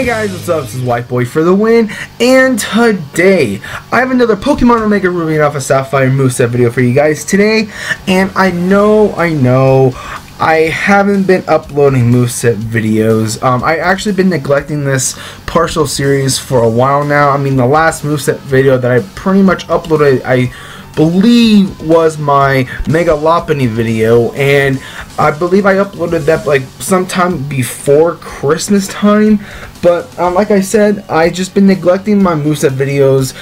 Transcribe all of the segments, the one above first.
Hey guys, what's up? This is White Boy for the win, and today I have another Pokemon Omega Ruby off a Sapphire Moveset video for you guys today. And I know I haven't been uploading Moveset videos. I actually been neglecting this partial series for a while now. I mean, the last Moveset video that I pretty much uploaded, I believe, was my Mega Lopunny video, and I believe I uploaded that like sometime before Christmas time. But like I said, I just been neglecting my Moveset videos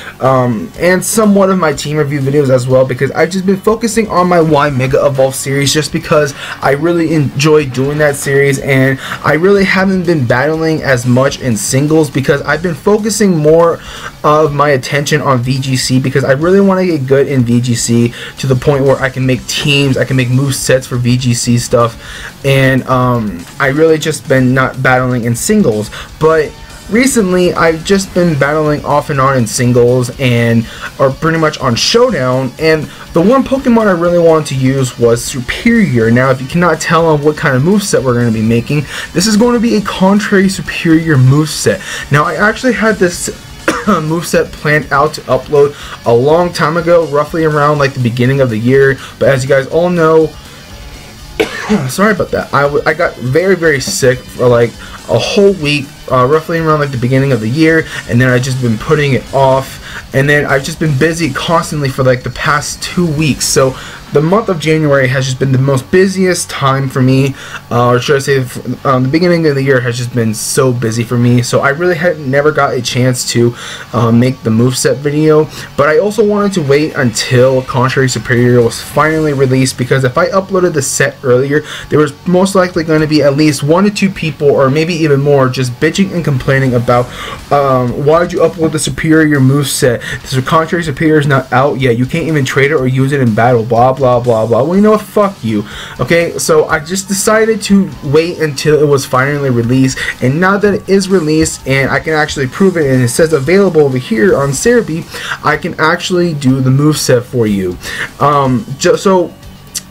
and somewhat of my team review videos as well, because I've just been focusing on my Y Mega Evolve series, just because I really enjoy doing that series, and I really haven't been battling as much in singles because I've been focusing more of my attention on VGC, because I really want to get good in VGC to the point where I can make teams, I can make move sets for VGC stuff, and I really just been not battling in singles. But recently I've just been battling off and on in singles, and or pretty much on Showdown, and the one Pokemon I really wanted to use was Serperior. Now, if you cannot tell on what kind of moveset we're going to be making, this is going to be a contrary Serperior moveset. Now, I actually had this moveset planned out to upload a long time ago, roughly around like the beginning of the year, but as you guys all know, sorry about that, I got very sick for like a whole week, roughly around like the beginning of the year, and then I just been putting it off, and then I've just been busy constantly for like the past 2 weeks. So the month of January has just been the most busiest time for me, or should I say the beginning of the year has just been so busy for me, so I really had never got a chance to make the moveset video. But I also wanted to wait until Contrary Serperior was finally released, because if I uploaded the set earlier, there was most likely going to be at least 1 to 2 people, or maybe even more, just bitching and complaining about why did you upload the Serperior moveset? The Contrary Serperior is not out yet, you can't even trade it or use it in battle, blah blah blah. Well, you know what, fuck you. Okay, so I just decided to wait until it was finally released, and now that it is released and I can actually prove it, and it says available over here on Serpy, I can actually do the moveset for you.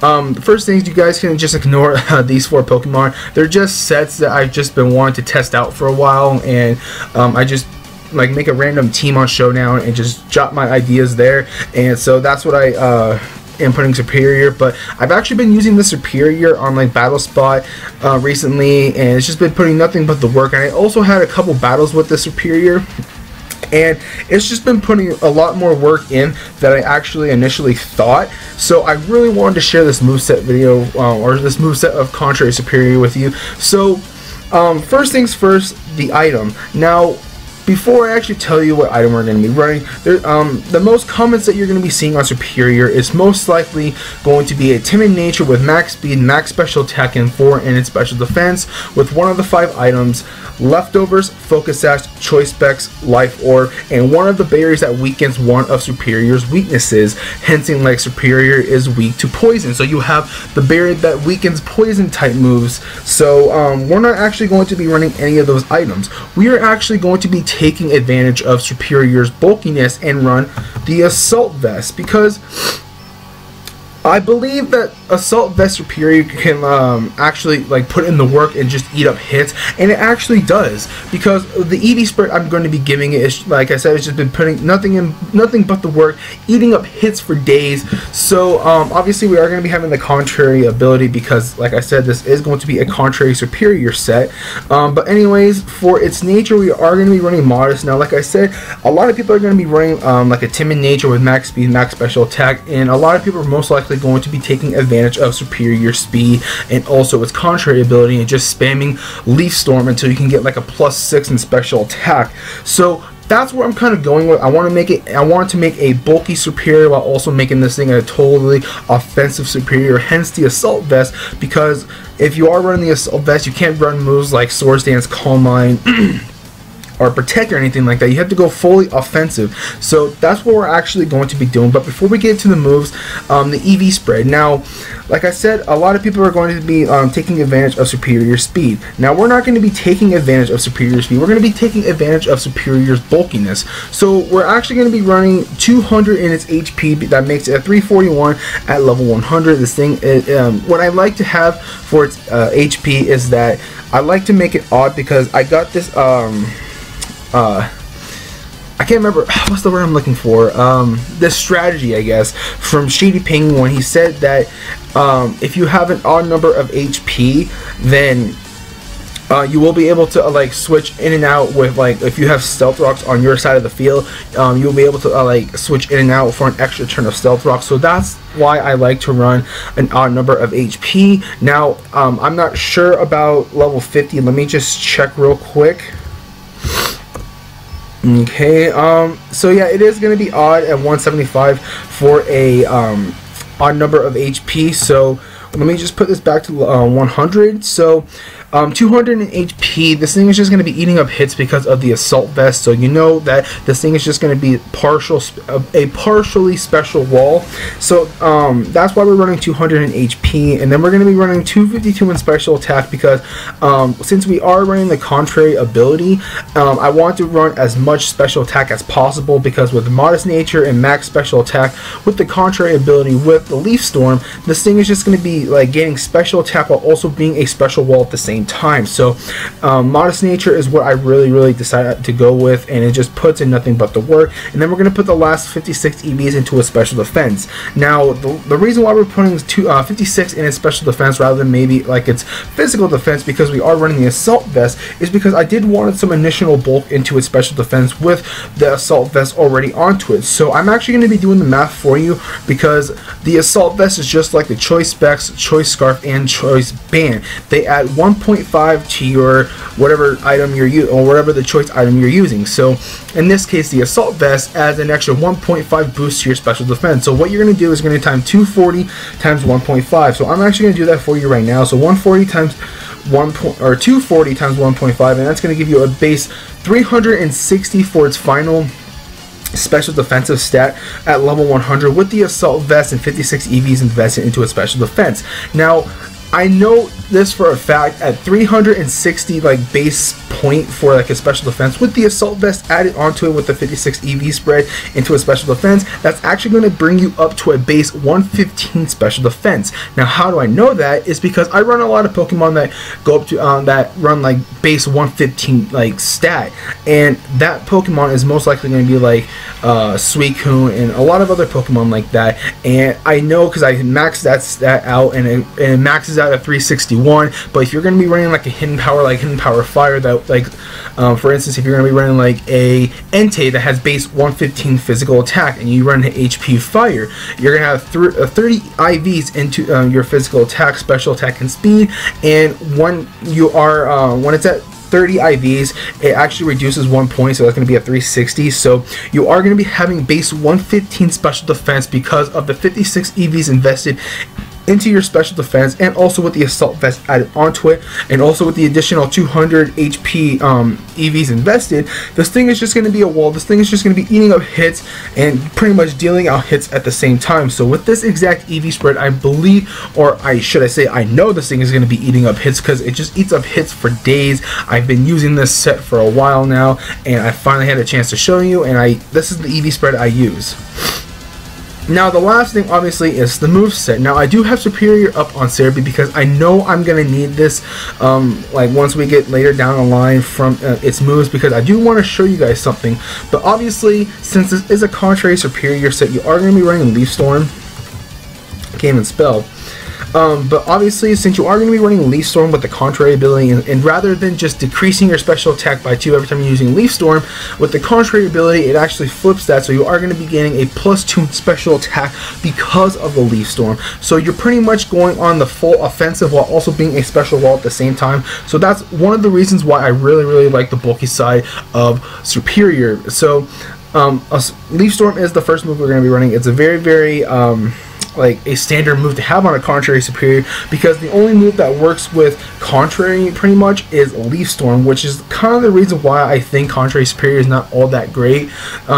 The first things, you guys can just ignore these 4 Pokemon. They're just sets that I've just been wanting to test out for a while, and I just like make a random team on Showdown and just jot my ideas there, and so that's what I am putting Serperior. But I've actually been using the Serperior on like Battle Spot recently, and it's just been putting nothing but the work, and I also had a couple battles with the Serperior, and it's just been putting a lot more work in than I actually initially thought. So I really wanted to share this moveset video, or this moveset of Contrary Serperior with you. So first things first, the item. Now, before I actually tell you what item we're going to be running, the most comments that you're going to be seeing on Serperior is most likely going to be a timid nature with max speed, max special attack, and 4 in its special defense, with one of the 5 items: leftovers, focus sash, choice specs, life orb, and one of the berries that weakens one of Serperior's weaknesses, hinting like Serperior is weak to poison. So you have the berry that weakens poison type moves. So we're not actually going to be running any of those items. We are actually going to be taking advantage of Serperior's bulkiness and run the Assault Vest, because I believe that Assault Vest Serperior can actually like put in the work and just eat up hits, and it actually does, because the EV spread I'm going to be giving it is, like I said, it's just been putting nothing but the work, eating up hits for days. So obviously we are going to be having the contrary ability, because like I said, this is going to be a Contrary Serperior set. But anyways, for its nature, we are going to be running Modest. Now, like I said, a lot of people are going to be running like a timid nature with max speed, max special attack, and a lot of people are most likely going to be taking advantage of Serperior speed and also its contrary ability, and just spamming Leaf Storm until you can get like a +6 in special attack. So that's where I'm kind of going with. I want to make a bulky Serperior while also making this thing a totally offensive Serperior, hence the Assault Vest, because if you are running the Assault Vest, you can't run moves like Swords Dance, Calm Mind, or protect or anything like that. You have to go fully offensive. So that's what we're actually going to be doing. But before we get to the moves, the EV spread. Now, like I said, a lot of people are going to be taking advantage of Serperior speed. Now, we're not going to be taking advantage of Serperior speed. We're going to be taking advantage of Serperior's bulkiness. So we're actually going to be running 200 in its HP. That makes it a 341 at level 100. This thing, what I like to have for its HP is that I like to make it odd, because I got this I can't remember what's the word I'm looking for. This strategy, I guess, from Shady Penguin. He said that if you have an odd number of HP, then you will be able to like switch in and out with, like, if you have stealth rocks on your side of the field, you'll be able to like switch in and out for an extra turn of stealth rocks. So that's why I like to run an odd number of HP. Now, I'm not sure about level 50. Let me just check real quick. Okay, so yeah, it is going to be odd at 175 for a odd number of HP. So let me just put this back to 100. So 200 in HP. This thing is just going to be eating up hits because of the assault vest. So you know that this thing is just going to be a partially special wall. So that's why we're running 200 in HP, and then we're going to be running 252 in special attack, because since we are running the contrary ability, I want to run as much special attack as possible, because with modest nature and max special attack with the contrary ability with the leaf storm, this thing is just going to be like getting special attack while also being a special wall at the same time. So modest nature is what I really decided to go with, and it just puts in nothing but the work. And then we're going to put the last 56 EVs into a special defense. Now the reason why we're putting 56 in its special defense rather than maybe like its physical defense, because we are running the assault vest, is because I did want some initial bulk into its special defense with the assault vest already onto it. So I'm actually going to be doing the math for you, because the assault vest is just like the choice specs, choice scarf, and choice band. They add 1.5 to your whatever item you're using, or whatever the choice item you're using. So in this case, the assault vest adds an extra 1.5 boost to your special defense. So what you're going to do is going to time 240 times 1.5. So I'm actually going to do that for you right now. So 140 times 240 times 1.5, and that's going to give you a base 360 for its final special defensive stat at level 100 with the assault vest and 56 EVs invested into a special defense. Now, I know this for a fact, at 360 like base point for like a special defense with the assault vest added onto it with the 56 EV spread into a special defense, that's actually going to bring you up to a base 115 special defense. Now, how do I know that? Is because I run a lot of Pokemon that go up to that run like base 115 like stat, and that Pokemon is most likely going to be like Suicune and a lot of other Pokemon like that. And I know because I maxed that stat out, and it maxes out at 361. But if you're going to be running like a hidden power, like hidden power fire, that like for instance, if you're going to be running like a Entei that has base 115 physical attack, and you run an HP fire, you're going to have 30 IVs into your physical attack, special attack, and speed. And when you are when it's at 30 IVs, it actually reduces 1 point, so that's going to be a 360. So you are going to be having base 115 special defense because of the 56 EVs invested into your special defense, and also with the assault vest added onto it, and also with the additional 200 HP EVs invested. This thing is just going to be a wall. This thing is just going to be eating up hits and pretty much dealing out hits at the same time. So with this exact EV spread, I believe, or should I say, I know this thing is going to be eating up hits, because it just eats up hits for days. I've been using this set for a while now, and I finally had a chance to show you, and this is the EV spread I use. Now, the last thing, obviously, is the moveset. Now, I do have Serperior up on Serperior because I know I'm going to need this like once we get later down the line from its moves, because I do want to show you guys something. But obviously, since this is a contrary Serperior set, you are going to be running Leaf Storm. Can't even spell. But obviously, since you are going to be running Leaf Storm with the contrary ability, and rather than just decreasing your special attack by 2 every time you're using Leaf Storm, with the contrary ability, it actually flips that, so you are going to be getting a +2 special attack because of the Leaf Storm. So you're pretty much going on the full offensive while also being a special wall at the same time. So that's one of the reasons why I really like the bulky side of Serperior. So Leaf Storm is the first move we're going to be running. It's a very like a standard move to have on a Contrary Superior, because the only move that works with Contrary pretty much is Leaf Storm, which is kind of the reason why I think Contrary Superior is not all that great,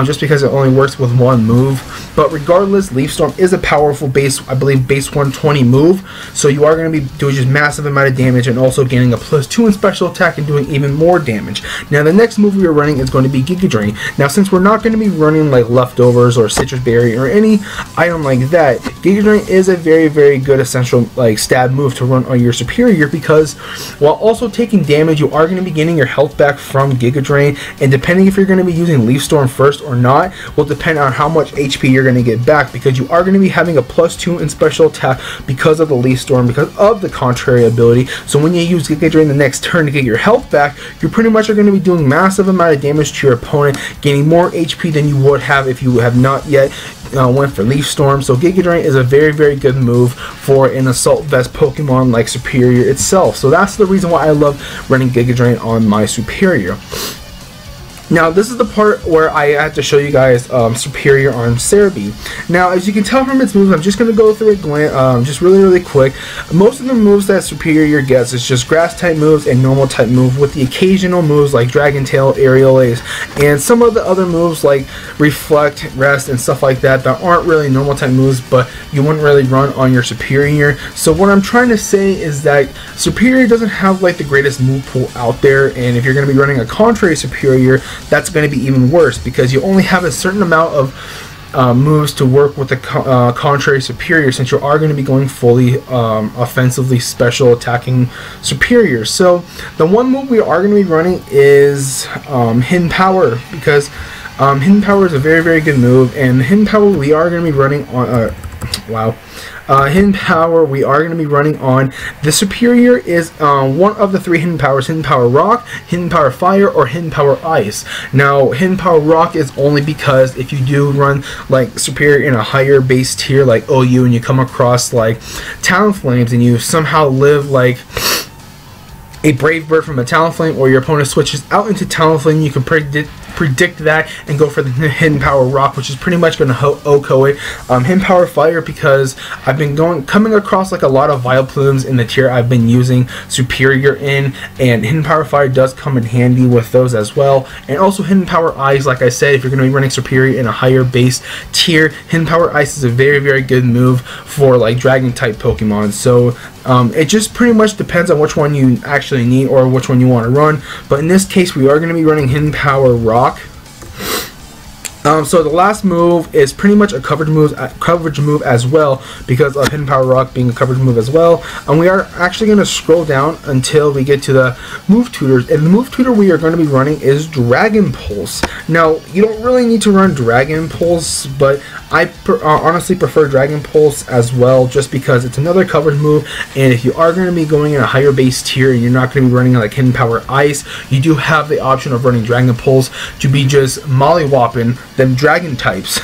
just because it only works with one move. But regardless, Leaf Storm is a powerful base, I believe base 120 move, so you are going to be doing just massive amount of damage and also gaining a +2 in special attack and doing even more damage. Now the next move we are running is going to be Giga Drain. Now since we're not going to be running like Leftovers or Citrus Berry or any item like that, Giga Drain is a very good essential like stab move to run on your Superior, because while also taking damage, you are going to be getting your health back from Giga Drain, and depending if you're going to be using Leaf Storm first or not will depend on how much HP you're going to get back, because you are going to be having a +2 in special attack because of the Leaf Storm, because of the Contrary ability. So when you use Giga Drain the next turn to get your health back, you pretty much are going to be doing massive amount of damage to your opponent, gaining more HP than you would have if you have not yet went for Leaf Storm. So Giga Drain is a very good move for an Assault Vest Pokemon like Serperior itself. So that's the reason why I love running Giga Drain on my Serperior. Now this is the part where I have to show you guys Serperior on Cerebi. Now as you can tell from its moves, I'm just going to go through it just really quick. Most of the moves that Serperior gets is just grass type moves and normal type move, with the occasional moves like Dragon Tail, Aerial Ace, and some of the other moves like Reflect, Rest, and stuff like that that aren't really normal type moves, but you wouldn't really run on your Serperior. So what I'm trying to say is that Serperior doesn't have like the greatest move pool out there, and if you're going to be running a Contrary Serperior, that's going to be even worse, because you only have a certain amount of moves to work with the Contrary Serperior, since you are going to be going fully offensively special attacking Serperior. So the one move we are going to be running is Hidden Power, because Hidden Power is a very good move, and Hidden Power we are going to be running on Hidden Power we are going to be running on the Serperior is one of the 3 Hidden Powers: Hidden Power Rock, Hidden Power Fire, or Hidden Power Ice. Now Hidden Power Rock is only because if you do run like Serperior in a higher base tier like OU, and you come across like Talonflames and you somehow live like a Brave Bird from a Talonflame, or your opponent switches out into Talonflame, you can predict that and go for the Hidden Power Rock, which is pretty much going to OHKO it. Hidden Power Fire, because I've been coming across like a lot of Vileplumes in the tier I've been using Serperior in, and Hidden Power Fire does come in handy with those as well. And also Hidden Power Ice, like I said, if you're going to be running Serperior in a higher base tier, Hidden Power Ice is a very good move for like Dragon type Pokemon. So it just pretty much depends on which one you actually need or which one you want to run, but in this case we are going to be running Hidden Power Rock. So the last move is pretty much a coverage move as well, because of Hidden Power Rock being a coverage move as well. And we are actually going to scroll down until we get to the move tutors, and the move tutor we are going to be running is Dragon Pulse. Now you don't really need to run Dragon Pulse, but I honestly prefer Dragon Pulse as well, just because it's another coverage move, and if you are going to be going in a higher base tier and you're not going to be running like Hidden Power Ice, you do have the option of running Dragon Pulse to be just mollywhopping them dragon types.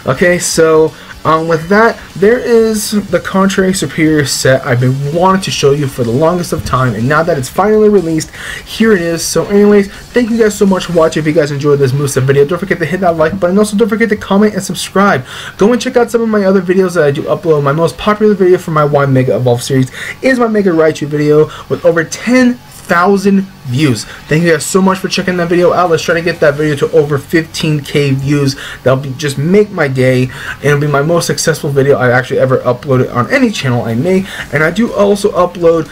Okay, so with that, there is the Contrary Serperior set I've been wanting to show you for the longest of time, and now that it's finally released, here it is. So anyways, thank you guys so much for watching. If you guys enjoyed this Moveset video, don't forget to hit that like button. Also don't forget to comment and subscribe. Go and check out some of my other videos that I do upload. My most popular video for my Y Mega Evolve series is my Mega Raichu video with over 10,000 views. Thank you guys so much for checking that video out. Let's try to get that video to over 15k views. That'll just make my day, and it'll be my most successful video I've actually ever uploaded on any channel I make. And I do also upload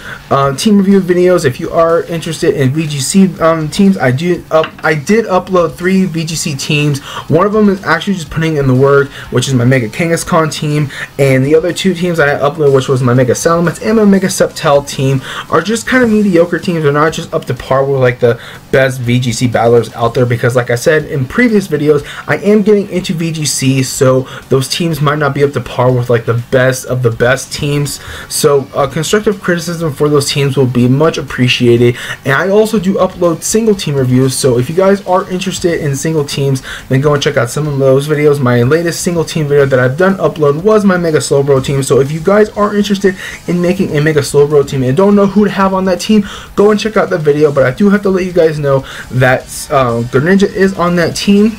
team review videos. If you are interested in VGC teams, I did upload 3 VGC teams. One of them is actually just putting in the work, which is my Mega Kangaskhan team, and the other 2 teams I uploaded, which was my Mega Salamence and my Mega Sceptile team, are just kind of mediocre teams. They're not just up to par with like the best VGC battlers out there, because like I said in previous videos, I am getting into VGC, so those teams might not be up to par with like the best of the best teams. So constructive criticism for those teams will be much appreciated. And I also do upload single team reviews, so if you guys are interested in single teams, then go and check out some of those videos. My latest single team video that I've done upload was my Mega Slowbro team, so if you guys are interested in making a Mega Slowbro team and don't know who to have on that team, go and check out that video. But I do have to let you guys know that Greninja is on that team,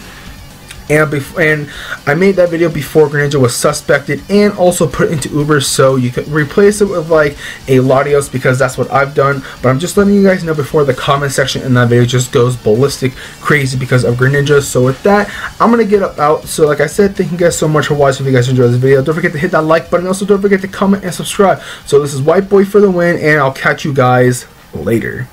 and I made that video before Greninja was suspected and also put into Uber, so you could replace it with like a Latios because that's what I've done. But I'm just letting you guys know before the comment section in that video just goes ballistic crazy because of Greninja. So with that, I'm gonna get up out. So like I said, thank you guys so much for watching. If you guys enjoyed this video, don't forget to hit that like button. Also don't forget to comment and subscribe. So this is White Boy for the win, and I'll catch you guys later.